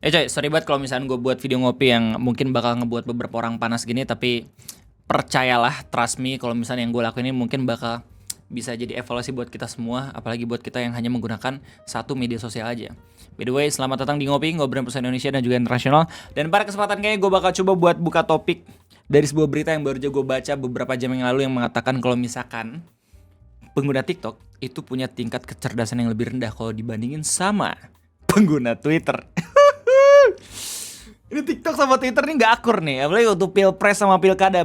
Coy, sorry banget kalau misalnya gue buat video ngopi yang mungkin bakal ngebuat beberapa orang panas gini, tapi percayalah, trust me, kalau misalnya yang gue lakuin ini mungkin bakal bisa jadi evaluasi buat kita semua, apalagi buat kita yang hanya menggunakan satu media sosial aja. By the way, selamat datang di Ngopi, ngobrol perusahaan Indonesia dan juga internasional. Dan pada kesempatan kayaknya gue bakal coba buat buka topik dari sebuah berita yang baru aja gue baca beberapa jam yang lalu yang mengatakan kalau misalkan pengguna TikTok itu punya tingkat kecerdasan yang lebih rendah kalau dibandingin sama pengguna Twitter. Ini TikTok sama Twitter nih gak akur nih, apalagi waktu pilpres sama pilkada.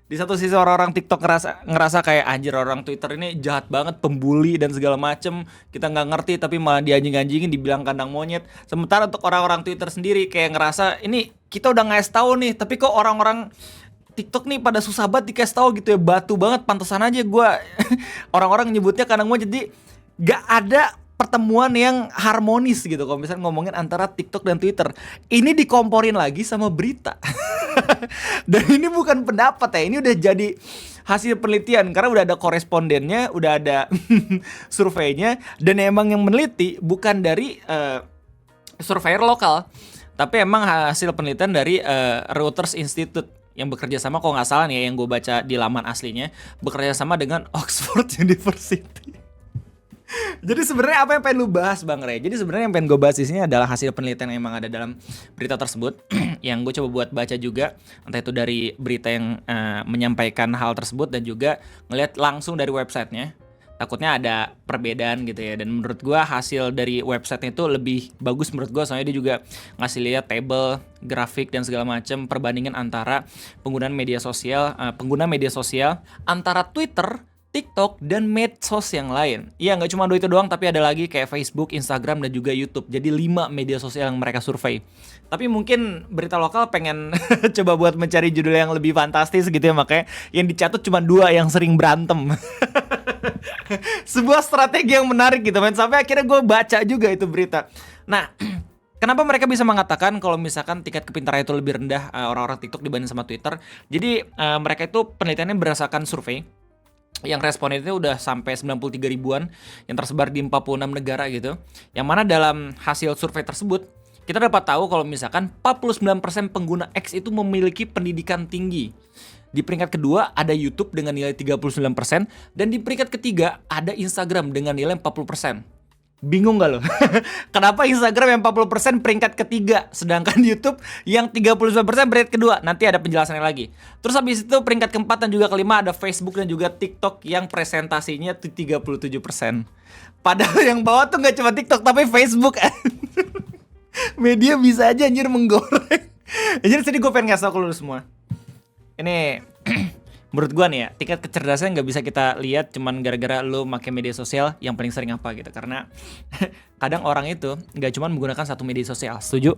Di satu sisi orang-orang TikTok ngerasa kayak anjir, orang Twitter ini jahat banget, pembuli dan segala macem. Kita nggak ngerti tapi malah dianjing-anjingin, dibilang kandang monyet. Sementara untuk orang-orang Twitter sendiri kayak ngerasa ini kita udah ngasih tahu nih, tapi kok orang-orang TikTok nih pada susah banget dikasih tahu gitu ya, batu banget. Pantesan aja gue orang-orang nyebutnya kandang monyet. Jadi gak ada pertemuan yang harmonis gitu kalau misalnya ngomongin antara TikTok dan Twitter. Ini dikomporin lagi sama berita. Dan ini bukan pendapat ya, ini udah jadi hasil penelitian karena udah ada korespondennya, udah ada surveinya, dan emang yang meneliti bukan dari surveyor lokal, tapi emang hasil penelitian dari Reuters Institute yang bekerja sama, kalau nggak salah nih yang gue baca di laman aslinya, bekerja sama dengan Oxford University. Jadi sebenarnya apa yang pengen lu bahas Bang Ray? Jadi sebenarnya yang pengen gue bahas di sini adalah hasil penelitian yang emang ada dalam berita tersebut yang gue coba buat baca juga, entah itu dari berita yang menyampaikan hal tersebut dan juga ngeliat langsung dari websitenya. Takutnya ada perbedaan gitu ya. Dan menurut gue hasil dari website itu lebih bagus menurut gue, soalnya dia juga ngasih lihat table, grafik dan segala macam perbandingan antara pengguna media sosial antara Twitter, TikTok, dan medsos yang lain. Iya, nggak cuma itu doang, tapi ada lagi kayak Facebook, Instagram, dan juga YouTube. Jadi 5 media sosial yang mereka survei. Tapi mungkin berita lokal pengen coba buat mencari judul yang lebih fantastis gitu ya, makanya yang dicatat cuma 2 yang sering berantem. Sebuah strategi yang menarik gitu, men. Sampai akhirnya gue baca juga itu berita. Nah, kenapa mereka bisa mengatakan kalau misalkan tingkat kepintaran itu lebih rendah orang-orang TikTok dibanding sama Twitter? Jadi mereka itu penelitiannya berdasarkan survei yang respondennya udah sampai 93 ribuan yang tersebar di 46 negara gitu. Yang mana dalam hasil survei tersebut kita dapat tahu kalau misalkan 49% pengguna X itu memiliki pendidikan tinggi. Di peringkat kedua ada YouTube dengan nilai 39%, dan di peringkat ketiga ada Instagram dengan nilai 40%. Bingung gak lo? Kenapa Instagram yang 40% peringkat ketiga, sedangkan YouTube yang 39% peringkat kedua? Nanti ada penjelasannya lagi. Terus habis itu peringkat keempat dan juga kelima ada Facebook dan juga TikTok yang presentasinya tuh 37%. Padahal yang bawah tuh gak cuma TikTok tapi Facebook. Media bisa aja anjir menggoreng. Jadi sini gue pengen ngasih tau ke lu semua. Ini menurut gua nih ya, tingkat kecerdasan nggak bisa kita lihat cuman gara-gara lu pakai media sosial yang paling sering apa gitu. Karena kadang orang itu nggak cuman menggunakan satu media sosial. Setuju?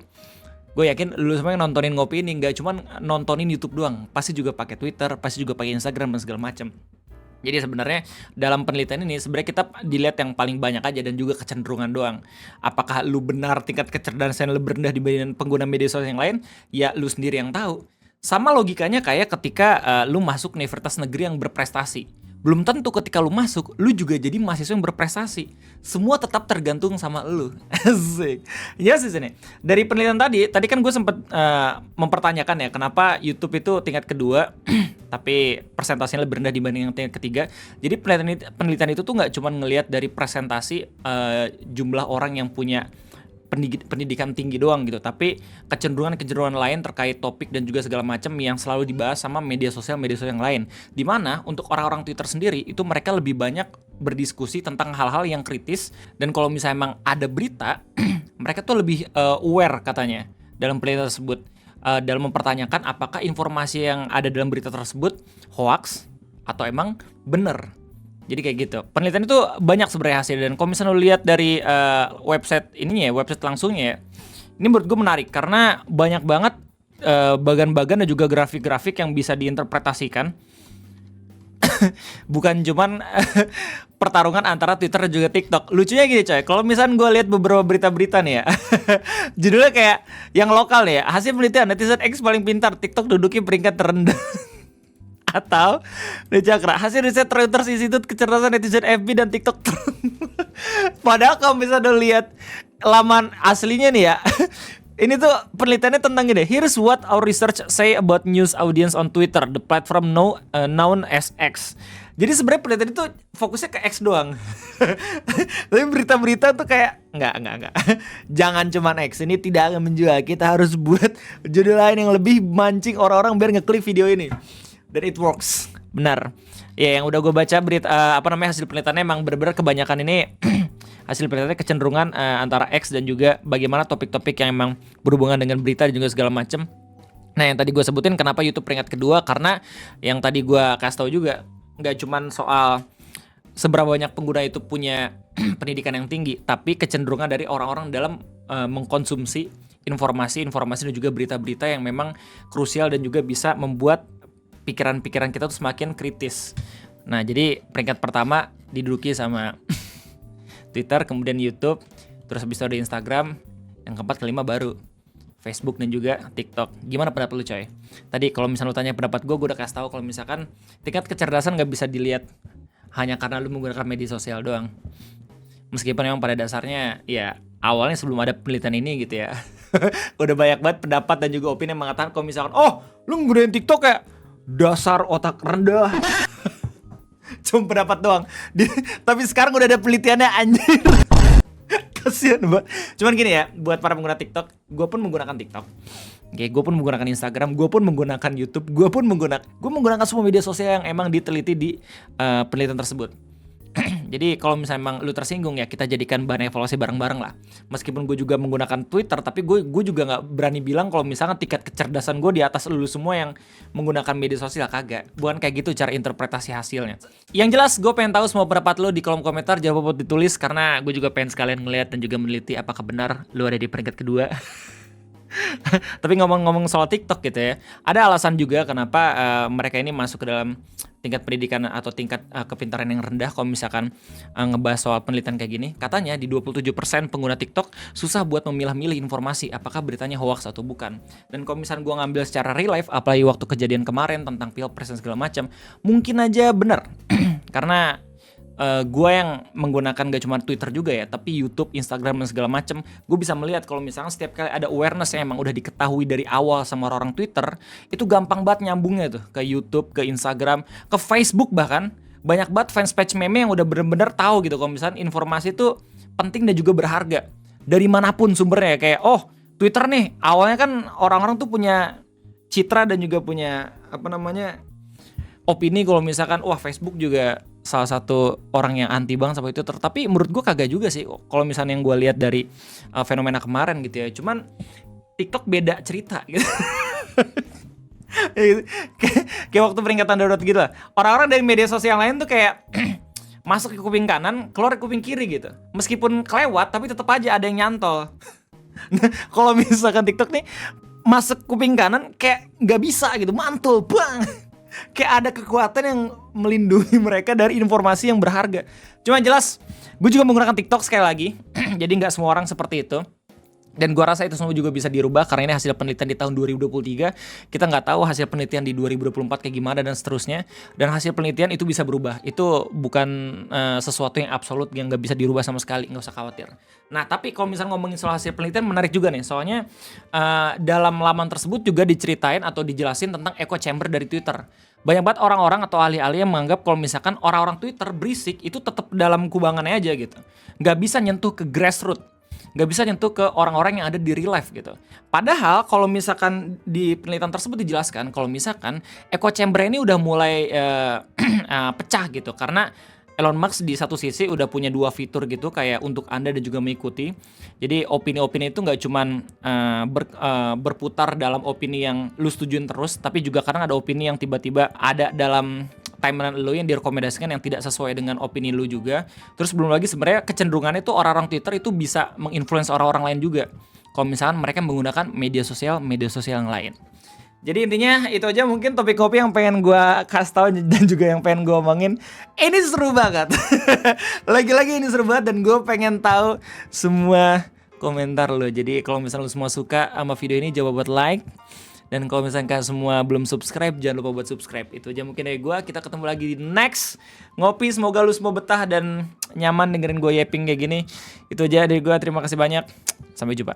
Gue yakin lu semua yang nontonin Ngopi ini nggak cuman nontonin YouTube doang, pasti juga pakai Twitter, pasti juga pakai Instagram dan segala macam. Jadi sebenarnya dalam penelitian ini sebenarnya kita dilihat yang paling banyak aja dan juga kecenderungan doang. Apakah lu benar tingkat kecerdasan lebih rendah dibanding pengguna media sosial yang lain? Ya lu sendiri yang tahu. Sama logikanya kayak ketika lu masuk universitas negeri yang berprestasi. Belum tentu ketika lu masuk, lu juga jadi mahasiswa yang berprestasi. Semua tetap tergantung sama lu. Asik. Ya sih sini. Dari penelitian tadi kan gue sempat mempertanyakan ya, kenapa YouTube itu tingkat kedua, tapi presentasinya lebih rendah dibanding yang tingkat ketiga. Jadi penelitian itu tuh nggak cuma ngelihat dari presentasi jumlah orang yang punya pendidikan tinggi doang gitu, tapi kecenderungan lain terkait topik dan juga segala macam yang selalu dibahas sama media sosial yang lain. Dimana untuk orang-orang Twitter sendiri itu mereka lebih banyak berdiskusi tentang hal-hal yang kritis, dan kalau misalnya emang ada berita mereka tuh lebih aware katanya dalam penelitian tersebut, dalam mempertanyakan apakah informasi yang ada dalam berita tersebut hoax atau emang bener. Jadi kayak gitu. Penelitian itu banyak sebenarnya hasil, dan kalau misalnya lu lihat dari website ininya ya, website langsungnya ya, ini menurut gue menarik karena banyak banget bagan-bagan dan juga grafik-grafik yang bisa diinterpretasikan. Bukan cuman pertarungan antara Twitter dan juga TikTok. Lucunya gini coy, kalau misalnya gue lihat beberapa berita-berita nih ya, judulnya kayak yang lokal nih ya, hasil penelitian netizen X paling pintar, TikTok duduki peringkat terendah. Atau Cakra, hasil riset Reuters Institute kecerdasan netizen FB dan TikTok. Padahal kalau misalnya lihat laman aslinya nih ya. Ini tuh penelitiannya tentang gini. Here's what our research say about news audience on Twitter, the platform known as X. Jadi sebenarnya penelitian itu fokusnya ke X doang. Tapi berita-berita tuh kayak enggak. Jangan cuman X, ini tidak akan menjual. Kita harus buat judul lain yang lebih mancing orang-orang biar ngeklik video ini. Dan it works. Benar. Ya, yang udah gue baca berita hasil penelitiannya emang bener-bener kebanyakan ini hasil penelitiannya kecenderungan antara X dan juga bagaimana topik-topik yang emang berhubungan dengan berita dan juga segala macem. Nah, yang tadi gue sebutin kenapa YouTube peringkat kedua, karena yang tadi gue kasih tahu juga nggak cuman soal seberapa banyak pengguna itu punya pendidikan yang tinggi, tapi kecenderungan dari orang-orang dalam mengkonsumsi informasi dan juga berita-berita yang memang krusial dan juga bisa membuat pikiran-pikiran kita tuh semakin kritis. Nah, jadi peringkat pertama diduduki sama Twitter, kemudian YouTube, terus habis itu ada Instagram, yang keempat kelima baru Facebook dan juga TikTok. Gimana pendapat lu, coy? Tadi kalau misalnya lu tanya pendapat gue udah kasih tahu kalau misalkan tingkat kecerdasan nggak bisa dilihat hanya karena lu menggunakan media sosial doang. Meskipun memang pada dasarnya ya awalnya sebelum ada penelitian ini gitu ya, udah banyak banget pendapat dan juga opini yang mengatakan kalau misalkan lu nggunain TikTok kayak dasar otak rendah. Cuma pendapat doang. Tapi sekarang udah ada penelitiannya, anjir. Kasian banget. Cuman gini ya, buat para pengguna TikTok, gue pun menggunakan TikTok. Oke, gue pun menggunakan Instagram, gue pun menggunakan YouTube, gue menggunakan semua media sosial yang emang diteliti di penelitian tersebut. Jadi kalau misalnya emang lu tersinggung ya, kita jadikan bahan evaluasi bareng-bareng lah. Meskipun gue juga menggunakan Twitter, tapi gue juga nggak berani bilang kalau misalnya tingkat kecerdasan gue di atas lu semua yang menggunakan media sosial, kagak. Bukan kayak gitu cara interpretasi hasilnya. Yang jelas gue pengen tahu semua pendapat lu di kolom komentar, jangan lupa ditulis karena gue juga pengen sekalian ngeliat dan juga meneliti apakah benar lu ada di peringkat kedua. Tapi ngomong-ngomong soal TikTok gitu ya, ada alasan juga kenapa mereka ini masuk ke dalam tingkat pendidikan atau tingkat kepintaran yang rendah kalau misalkan ngebahas soal penelitian kayak gini. Katanya di 27% pengguna TikTok susah buat memilah-milih informasi apakah beritanya hoax atau bukan. Dan kalau misalkan gue ngambil secara real life, apalagi waktu kejadian kemarin tentang pilpres dan segala macam, mungkin aja benar. Karena gue yang menggunakan gak cuma Twitter juga ya, tapi YouTube, Instagram dan segala macem, gue bisa melihat kalau misalnya setiap kali ada awareness yang emang udah diketahui dari awal sama orang Twitter, itu gampang banget nyambungnya tuh ke YouTube, ke Instagram, ke Facebook bahkan. Banyak banget fanspage meme yang udah bener-bener tahu gitu kalau misalnya informasi itu penting dan juga berharga dari manapun sumbernya. Kayak Twitter nih, awalnya kan orang-orang tuh punya citra dan juga punya opini kalau misalkan Facebook juga salah satu orang yang anti banget sama Twitter. Tapi menurut gue kagak juga sih kalau misalnya yang gue lihat dari fenomena kemarin gitu ya. Cuman TikTok beda cerita gitu. kayak waktu peringkatan darurat gitu lah. Orang-orang dari media sosial lain tuh kayak masuk ke kuping kanan, keluar ke kuping kiri gitu. Meskipun kelewat tapi tetap aja ada yang nyantol. Kalau misalkan TikTok nih masuk kuping kanan kayak nggak bisa gitu, mantul bang. Kayak ada kekuatan yang melindungi mereka dari informasi yang berharga. Cuma jelas, gue juga menggunakan TikTok sekali lagi. Jadi nggak semua orang seperti itu. Dan gue rasa itu semua juga bisa dirubah karena ini hasil penelitian di tahun 2023. Kita nggak tahu hasil penelitian di 2024 kayak gimana dan seterusnya. Dan hasil penelitian itu bisa berubah. Itu bukan sesuatu yang absolut yang nggak bisa dirubah sama sekali. Nggak usah khawatir. Nah, tapi kalau misalnya ngomongin soal hasil penelitian menarik juga nih. Soalnya dalam laman tersebut juga diceritain atau dijelasin tentang echo chamber dari Twitter. Banyak banget orang-orang atau ahli-ahli yang menganggap kalau misalkan orang-orang Twitter berisik itu tetap dalam kubangannya aja gitu. Nggak bisa nyentuh ke grassroots. Nggak bisa nyentuh ke orang-orang yang ada di real life gitu. Padahal kalau misalkan di penelitian tersebut dijelaskan kalau misalkan echo chamber ini udah mulai pecah gitu. Karena Elon Musk di satu sisi udah punya 2 fitur gitu kayak untuk Anda dan juga mengikuti. Jadi opini-opini itu nggak cuman berputar dalam opini yang lu setujuin terus, tapi juga kadang ada opini yang tiba-tiba ada dalam timeline lu yang direkomendasikan yang tidak sesuai dengan opini lu juga. Terus belum lagi sebenarnya kecenderungannya tuh orang-orang Twitter itu bisa menginfluence orang-orang lain juga. Kalau misalkan mereka menggunakan media sosial yang lain. Jadi intinya itu aja mungkin topik kopi yang pengen gue kasih tahu dan juga yang pengen gue omongin. Ini seru banget. Lagi-lagi ini seru banget dan gue pengen tahu semua komentar lo. Jadi kalau misalnya lo semua suka sama video ini, coba buat like Dan kalau misalnya kalian semua belum subscribe, jangan lupa buat subscribe. Itu aja mungkin dari gue. Kita ketemu lagi di next ngopi. Semoga lu semua betah dan nyaman dengerin gue yapping kayak gini. Itu aja dari gue. Terima kasih banyak. Sampai jumpa.